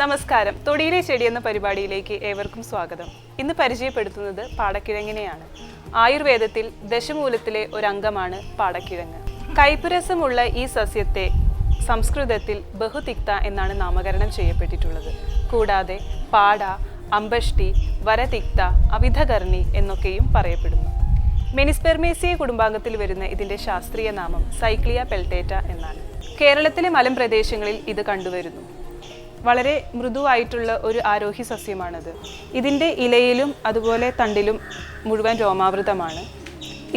നമസ്കാരം. തൊടിയിലെ ചെടി എന്ന പരിപാടിയിലേക്ക് ഏവർക്കും സ്വാഗതം. ഇന്ന് പരിചയപ്പെടുത്തുന്നത് പാടക്കിഴങ്ങിനെയാണ്. ആയുർവേദത്തിൽ ദശമൂലത്തിലെ ഒരംഗമാണ് പാടക്കിഴങ്ങ്. കയ്പുരസമുള്ള ഈ സസ്യത്തെ സംസ്കൃതത്തിൽ ബഹുതിക്ത എന്നാണ് നാമകരണം ചെയ്യപ്പെട്ടിട്ടുള്ളത്. കൂടാതെ പാട, അമ്പഷ്ടി, വരതിക്ത, അവിധകർണി എന്നൊക്കെയും പറയപ്പെടുന്നു. മെനിസ്പെർമേസിയ കുടുംബാംഗത്തിൽ വരുന്ന ഇതിൻ്റെ ശാസ്ത്രീയ നാമം സൈക്ലിയ പെൽറ്റേറ്റ എന്നാണ്. കേരളത്തിലെ മലമ്പ്രദേശങ്ങളിൽ ഇത് കണ്ടുവരുന്നു. വളരെ മൃദുവായിട്ടുള്ള ഒരു ആരോഹി സസ്യമാണത്. ഇതിൻ്റെ ഇലയിലും അതുപോലെ തണ്ടിലും മുഴുവൻ രോമാവൃതമാണ്.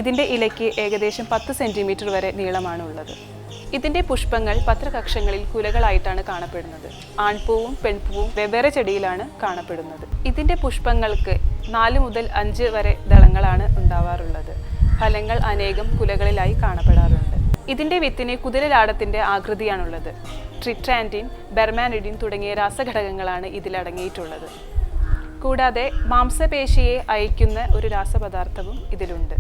ഇതിൻ്റെ ഇലയ്ക്ക് ഏകദേശം 10 സെൻറ്റിമീറ്റർ വരെ നീളമാണ് ഉള്ളത്. ഇതിൻ്റെ പുഷ്പങ്ങൾ പത്രകക്ഷങ്ങളിൽ കുലകളായിട്ടാണ് കാണപ്പെടുന്നത്. ആൺപൂവും പെൺപൂവും വെവ്വേറെ ചെടിയിലാണ് കാണപ്പെടുന്നത്. ഇതിൻ്റെ പുഷ്പങ്ങൾക്ക് 4 മുതൽ 5 വരെ ദളങ്ങളാണ് ഉണ്ടാവാറുള്ളത്. ഫലങ്ങൾ അനേകം കുലകളിലായി കാണപ്പെടാറുണ്ട്. ഇതിൻ്റെ വിത്തിന് കുതിരലാടത്തിൻ്റെ ആകൃതിയാണുള്ളത്. ട്രിട്രാൻറ്റിൻ, ബെർമാനിഡിൻ തുടങ്ങിയ രാസഘടകങ്ങളാണ് ഇതിലടങ്ങിയിട്ടുള്ളത്. കൂടാതെ മാംസപേശിയെ അയക്കുന്ന ഒരു രാസപദാർത്ഥവും ഇതിലുണ്ട്.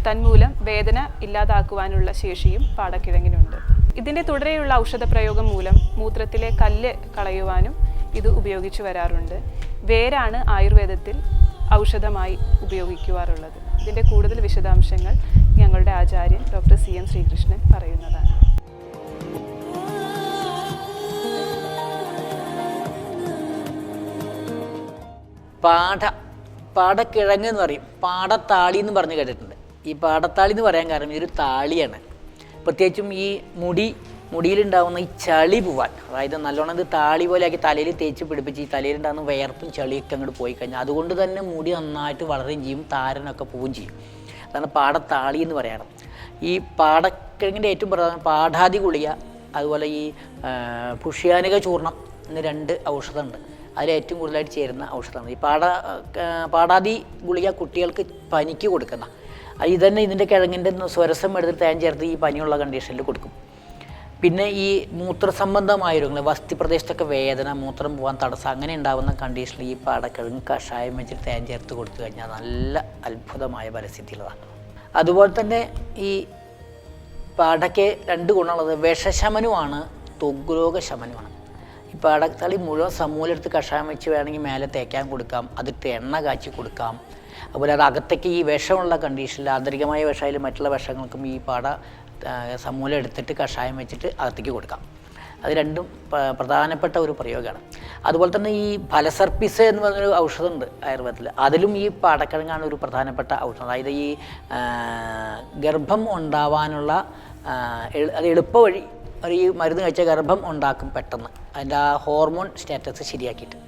തന്മൂലം വേദന ഇല്ലാതാക്കുവാനുള്ള ശേഷിയും പാടക്കിഴങ്ങിനുണ്ട്. ഇതിൻ്റെ തുടരെയുള്ള ഔഷധപ്രയോഗം മൂലം മൂത്രത്തിലെ കല്ല് കളയുവാനും ഇത് ഉപയോഗിച്ചു വരാറുണ്ട്. വേരാണ് ആയുർവേദത്തിൽ ഔഷധമായി ഉപയോഗിക്കുവാറുള്ളത്. ഇതിൻ്റെ കൂടുതൽ വിശദാംശങ്ങൾ ഞങ്ങളുടെ ആചാര്യൻ ഡോക്ടർ CM ശ്രീകൃഷ്ണൻ പറയുന്നതാണ്. പാടക്കിഴങ്ങ് എന്ന് പറയും. പാടത്താളി എന്ന് പറഞ്ഞ് കേട്ടിട്ടുണ്ട്. ഈ പാടത്താളി എന്ന് പറയാൻ കാരണം ഇതൊരു താളിയാണ്. പ്രത്യേകിച്ചും ഈ മുടിയിലുണ്ടാകുന്ന ഈ ചളി പോവാൻ, അതായത് നല്ലോണം ഇത് താളി പോലെ ആക്കി തലയിൽ തേച്ച് പിടിപ്പിച്ച് ഈ തലയിലുണ്ടാകുന്ന വിയർപ്പും ചളിയൊക്കെ അങ്ങോട്ട് പോയി കഴിഞ്ഞാൽ അതുകൊണ്ട് തന്നെ മുടി നന്നായിട്ട് വളരുകയും ചെയ്യും, താരനൊക്കെ പോവുകയും ചെയ്യും. അതാണ് പാടത്താളി എന്ന് പറയാറ്. ഈ പാടക്കിഴങ്ങിൻ്റെ ഏറ്റവും പ്രധാന പാഠാതി ഗുളിക, അതുപോലെ ഈ പുഷ്യാനിക ചൂർണം എന്ന 2 ഔഷധമുണ്ട്. അതിലേറ്റവും കൂടുതലായിട്ട് ചേരുന്ന ഔഷധമാണ് ഈ പാടാതി ഗുളിക. കുട്ടികൾക്ക് പനിക്ക് കൊടുക്കുന്ന ഇതന്നെ ഇതിൻ്റെ കിഴങ്ങിൻ്റെ സ്വരസം എടുത്ത് തേൻ ചേർത്ത് ഈ പനിയുള്ള കണ്ടീഷനിൽ കൊടുക്കും. പിന്നെ ഈ മൂത്രസംബന്ധമായ രോഗങ്ങൾ, വസ്തി പ്രദേശത്തൊക്കെ വേദന, മൂത്രം പോകാൻ തടസ്സം, അങ്ങനെ ഉണ്ടാകുന്ന കണ്ടീഷനിൽ ഈ പാടക്കിഴങ്ങ് കഷായം വെച്ചിട്ട് തേൻ ചേർത്ത് കൊടുത്തു കഴിഞ്ഞാൽ നല്ല അത്ഭുതമായ ഫലസിദ്ധികളാണ്. അതുപോലെ തന്നെ ഈ പാടയ്ക്ക് 2 ഗുണമുള്ളത്. വിഷശമനമാണ്, ത്വഗ്രോഗ ശമനമാണ്. ഈ പാടത്താളി മുഴുവൻ സമൂലെടുത്ത് കഷായം വെച്ച് വേണമെങ്കിൽ മേലെ തേക്കാൻ കൊടുക്കാം, അതിട്ട് എണ്ണ കാച്ചി കൊടുക്കാം. അതുപോലെ അത് അകത്തേക്ക് ഈ വിഷമുള്ള കണ്ടീഷനിൽ, ആന്തരികമായ വിഷമായാലും മറ്റുള്ള വിഷങ്ങൾക്കും ഈ സമൂലം എടുത്തിട്ട് കഷായം വെച്ചിട്ട് അകത്തേക്ക് കൊടുക്കാം. അത് 2ഉം പ്രധാനപ്പെട്ട ഒരു പ്രയോഗമാണ്. അതുപോലെ തന്നെ ഈ ഫലസർപ്പിസ് എന്ന് പറഞ്ഞൊരു ഔഷധമുണ്ട് ആയുർവേദത്തിൽ. അതിലും ഈ പാടക്കിഴങ്ങാണ് ഒരു പ്രധാനപ്പെട്ട ഔഷധം. അതായത് ഈ ഗർഭം ഉണ്ടാവാനുള്ള അത് എളുപ്പ വഴി. ഈ മരുന്ന് കഴിച്ചാൽ ഗർഭം ഉണ്ടാക്കും പെട്ടെന്ന്, അതിൻ്റെ ആ ഹോർമോൺ സ്റ്റാറ്റസ് ശരിയാക്കിയിട്ട്.